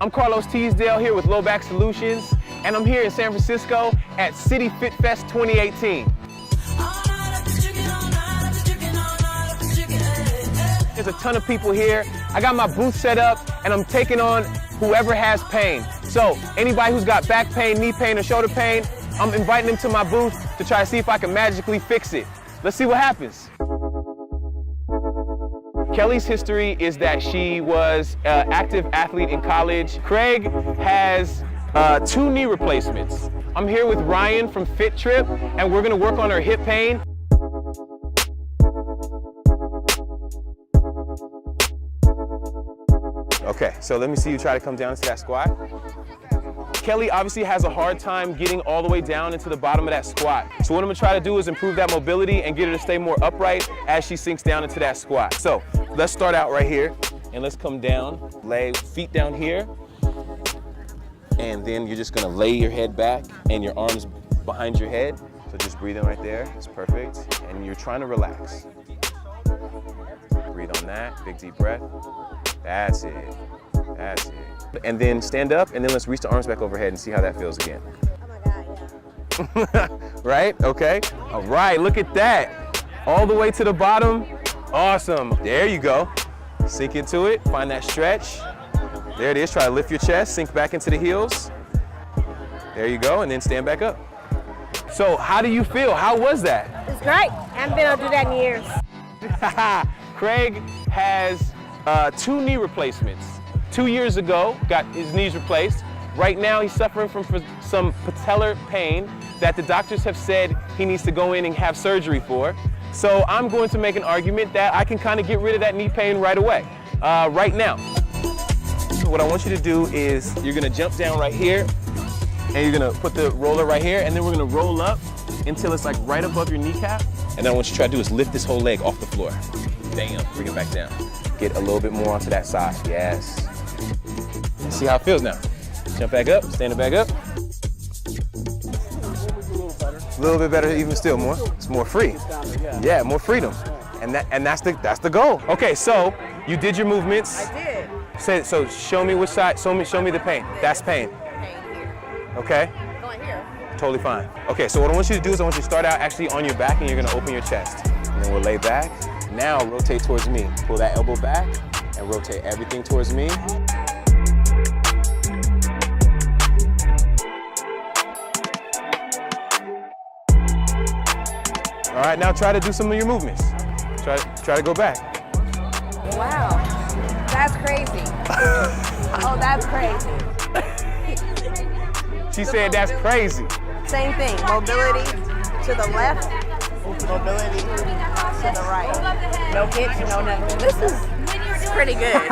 I'm Carlos Teasdale here with Low Back Solutions, and I'm here in San Francisco at CityFit Fest 2018. There's a ton of people here. I got my booth set up, and I'm taking on whoever has pain. So anybody who's got back pain, knee pain, or shoulder pain, I'm inviting them to my booth to try to see if I can magically fix it. Let's see what happens. Kelly's history is that she was an active athlete in college. Craig has 2 knee replacements. I'm here with Ryan from Fit Trip, and we're gonna work on her hip pain. Okay, so let me see you try to come down into that squat. Kelly obviously has a hard time getting all the way down into the bottom of that squat. So what I'm gonna try to do is improve that mobility and get her to stay more upright as she sinks down into that squat. So let's start out right here and let's come down, lay feet down here. And then you're just gonna lay your head back and your arms behind your head. So just breathe in right there, it's perfect. And you're trying to relax. Breathe on that, big deep breath. That's it, that's it. And then stand up, and then let's reach the arms back overhead and see how that feels again. Oh my God, yeah. Right, okay. All right, look at that. All the way to the bottom. Awesome, there you go. Sink into it, find that stretch. There it is, try to lift your chest, sink back into the heels. There you go, and then stand back up. So how do you feel? How was that? It's great. I haven't been able to do that in years. Craig has 2 knee replacements. 2 years ago, got his knees replaced. Right now, he's suffering from some patellar pain that the doctors have said he needs to go in and have surgery for. So I'm going to make an argument that I can kind of get rid of that knee pain right away, right now. So what I want you to do is you're gonna jump down right here, and you're gonna put the roller right here, and then we're gonna roll up until it's like right above your kneecap. And then what you try to do is lift this whole leg off the floor. Bam, bring it back down. Get a little bit more onto that side, yes. See how it feels now. Jump back up, stand it back up. A little bit better, even still more. It's more free. Yeah, more freedom. And that's the goal. Okay, so you did your movements. I did. So show me which side, show me the pain. That's pain. Pain here. Okay? Going here. Totally fine. Okay, so what I want you to do is I want you to start out actually on your back, and you're gonna open your chest. And then we'll lay back. Now rotate towards me. Pull that elbow back and rotate everything towards me. All right, now try to do some of your movements. Try to go back. Wow, that's crazy. Oh, that's crazy. She said that's crazy. Same thing, mobility to the left, mobility to the right. No hitch, no nothing. This is pretty good.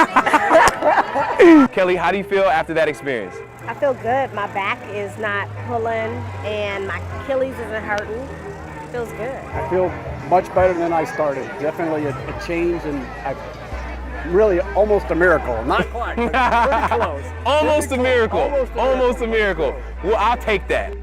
Kelly, how do you feel after that experience? I feel good. My back is not pulling and my Achilles isn't hurting. It feels good. I feel much better than I started. Definitely a change, and really almost a miracle. Not quite, but pretty close. Almost a miracle. Almost a miracle. Well, I'll take that.